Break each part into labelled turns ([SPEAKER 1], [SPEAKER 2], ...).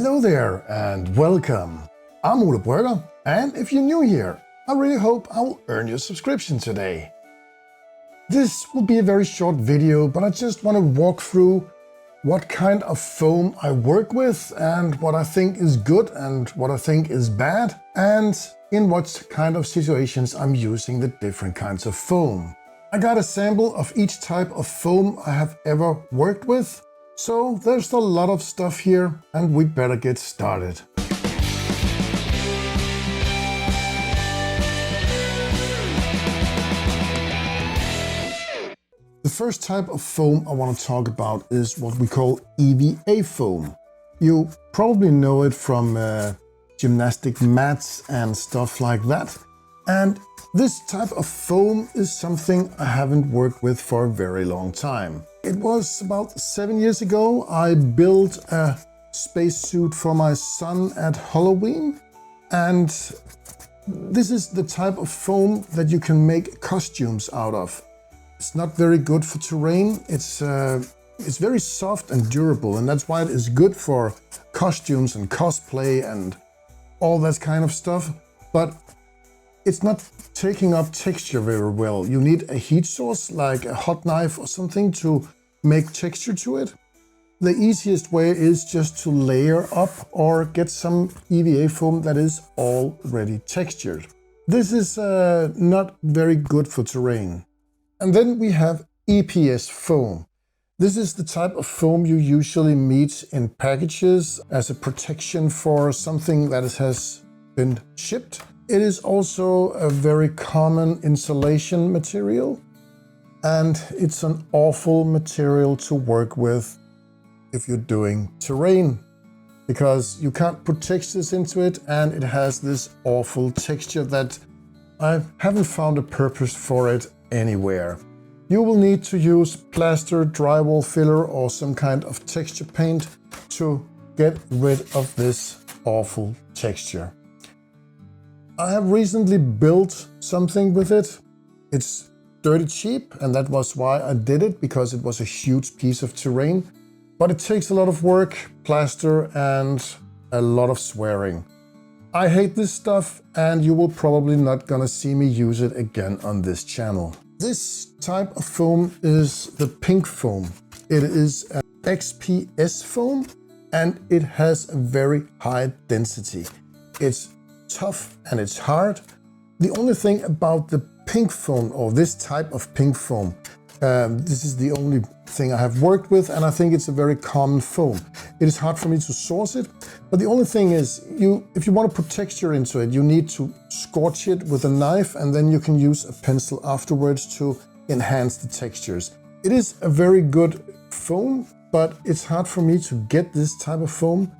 [SPEAKER 1] Hello there and welcome. I'm Ole, and if you're new here, I really hope I will earn your subscription today. This will be a very short video, but I just want to walk through what kind of foam I work with and what I think is good and what I think is bad, and in what kind of situations I'm using the different kinds of foam. I got a sample of each type of foam I have ever worked with. So there's a lot of stuff here and we better get started. The first type of foam I want to talk about is what we call EVA foam. You probably know it from gymnastic mats and stuff like that. And this type of foam is something I haven't worked with for a very long time. It was about 7 years ago I built a spacesuit for my son at Halloween, and this is the type of foam that you can make costumes out of. It's not very good for terrain. It's very soft and durable, and that's why it is good for costumes and cosplay and all that kind of stuff. But it's not taking up texture very well. You need a heat source like a hot knife or something to make texture to it. The easiest way is just to layer up or get some EVA foam that is already textured. This is not very good for terrain. And then we have EPS foam. This is the type of foam you usually meet in packages as a protection for something that has been shipped. It is also a very common insulation material, and it's an awful material to work with if you're doing terrain, because you can't put textures into it and it has this awful texture that I haven't found a purpose for it anywhere. You will need to use plaster, drywall filler or some kind of texture paint to get rid of this awful texture. I have recently built something with it. It's dirty cheap, and that was why I did it, because it was a huge piece of terrain. But it takes a lot of work, plaster, and a lot of swearing. I hate this stuff, and you will probably not gonna see me use it again on this channel. This type of foam is the pink foam. It is an XPS foam, and it has a very high density. It's tough and it's hard. The only thing about the pink foam, or this type of pink foam, this is the only thing I have worked with, and I think it's a very common foam. It is hard for me to source it, but the only thing is, if you want to put texture into it, you need to scorch it with a knife, and then you can use a pencil afterwards to enhance the textures. It is a very good foam, but it's hard for me to get this type of foam,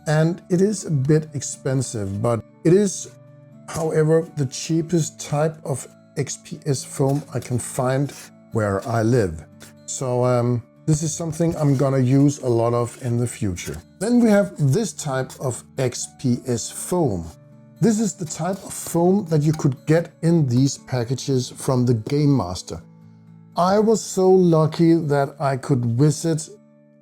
[SPEAKER 1] and it is a bit expensive, but it is, however, the cheapest type of XPS foam I can find where I live. So this is something I'm gonna use a lot of in the future. Then we have this type of XPS foam. This is the type of foam that you could get in these packages from the Gamemaster. I was so lucky that I could visit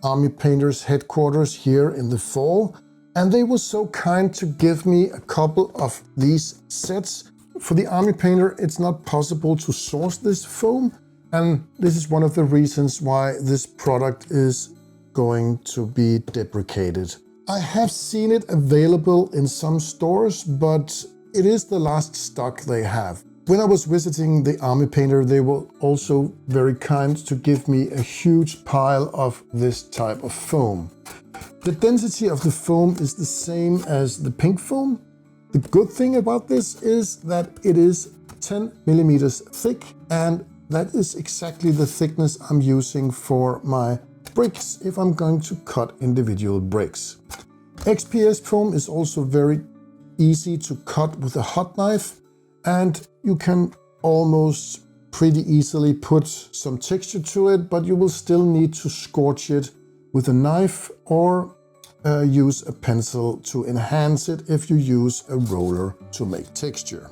[SPEAKER 1] Army Painter's headquarters here in the fall, and they were so kind to give me a couple of these sets. For the Army Painter, it's not possible to source this foam, and this is one of the reasons why this product is going to be deprecated. I have seen it available in some stores, but it is the last stock they have. When I was visiting the Army Painter, they were also very kind to give me a huge pile of this type of foam. The density of the foam is the same as the pink foam. The good thing about this is that it is 10 millimeters thick, and that is exactly the thickness I'm using for my bricks if I'm going to cut individual bricks. XPS foam is also very easy to cut with a hot knife, and you can almost pretty easily put some texture to it, but you will still need to scorch it with a knife or use a pencil to enhance it if you use a roller to make texture.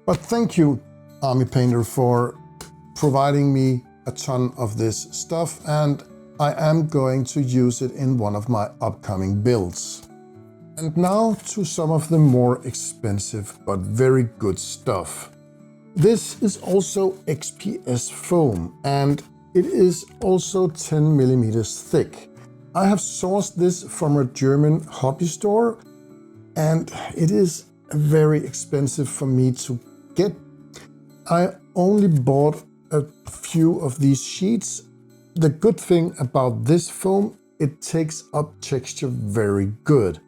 [SPEAKER 1] But thank you, Army Painter, for providing me a ton of this stuff, and I am going to use it in one of my upcoming builds. And now to some of the more expensive but very good stuff. This is also XPS foam and it is also 10 millimeters thick. I have sourced this from a German hobby store and it is very expensive for me to get. I only bought a few of these sheets. The good thing about this foam, it takes up texture very good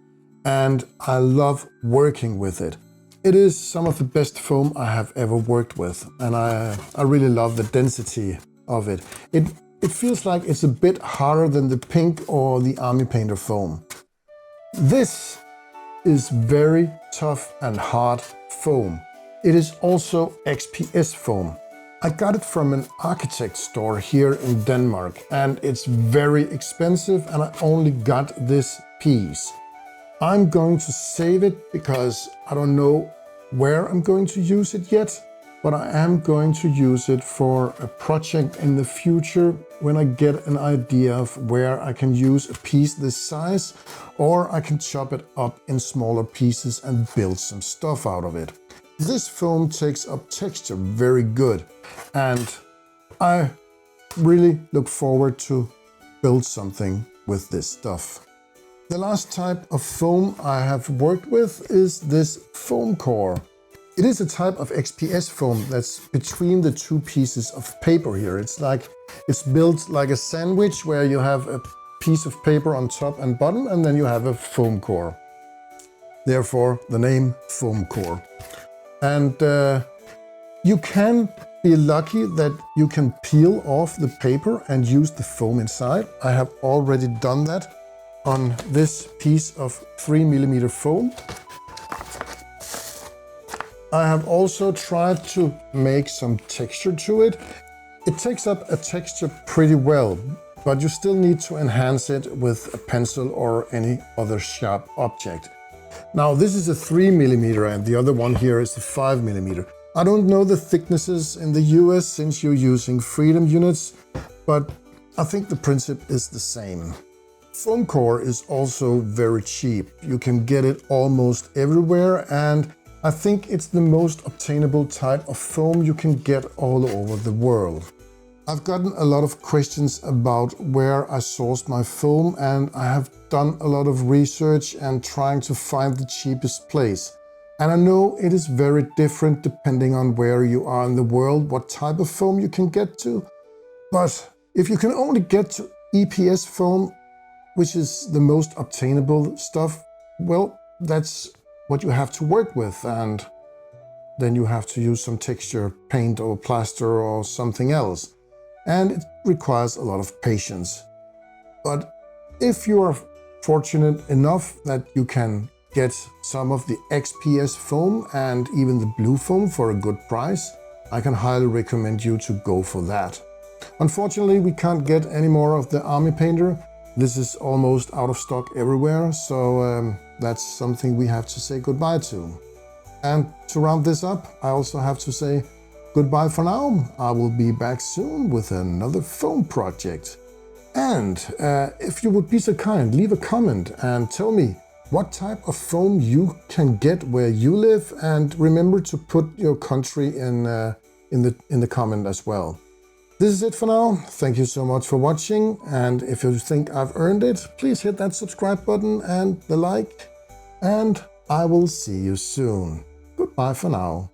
[SPEAKER 1] and I love working with it. It is some of the best foam I have ever worked with and I really love the density of it. It feels like it's a bit harder than the pink or the army painter foam. This is very tough and hard foam. It is also XPS foam. I got it from an architect store here in Denmark and it's very expensive and I only got this piece. I'm going to save it because I don't know where I'm going to use it yet, but I am going to use it for a project in the future when I get an idea of where I can use a piece this size, or I can chop it up in smaller pieces and build some stuff out of it. This foam takes up texture very good and I really look forward to build something with this stuff. The last type of foam I have worked with is this foam core. It is a type of XPS foam that's between the two pieces of paper here. It's built like a sandwich where you have a piece of paper on top and bottom and then you have a foam core. Therefore the name foam core. And you can be lucky that you can peel off the paper and use the foam inside. I have already done that on this piece of 3 millimeter foam. I have also tried to make some texture to it. It takes up a texture pretty well, but you still need to enhance it with a pencil or any other sharp object. Now this is a 3 millimeter and the other one here is a 5 millimeter. I don't know the thicknesses in the US since you're using Freedom units, but I think the principle is the same. Foam core is also very cheap. You can get it almost everywhere and I think it's the most obtainable type of foam you can get all over the world. I've gotten a lot of questions about where I sourced my foam and I have done a lot of research and trying to find the cheapest place. And I know it is very different depending on where you are in the world, what type of foam you can get to. But if you can only get to EPS foam, which is the most obtainable stuff, well, that's what you have to work with. And then you have to use some texture, paint or plaster or something else. And it requires a lot of patience. But if you are fortunate enough that you can get some of the XPS foam and even the blue foam for a good price, I can highly recommend you to go for that. Unfortunately, we can't get any more of the army painter. This is almost out of stock everywhere, so that's something we have to say goodbye to. And to round this up, I also have to say goodbye for now. I will be back soon with another foam project. And if you would be so kind, leave a comment and tell me what type of foam you can get where you live, and remember to put your country in the comment as well. This is it for now. Thank you so much for watching, and if you think I've earned it, please hit that subscribe button and the like, and I will see you soon. Goodbye for now.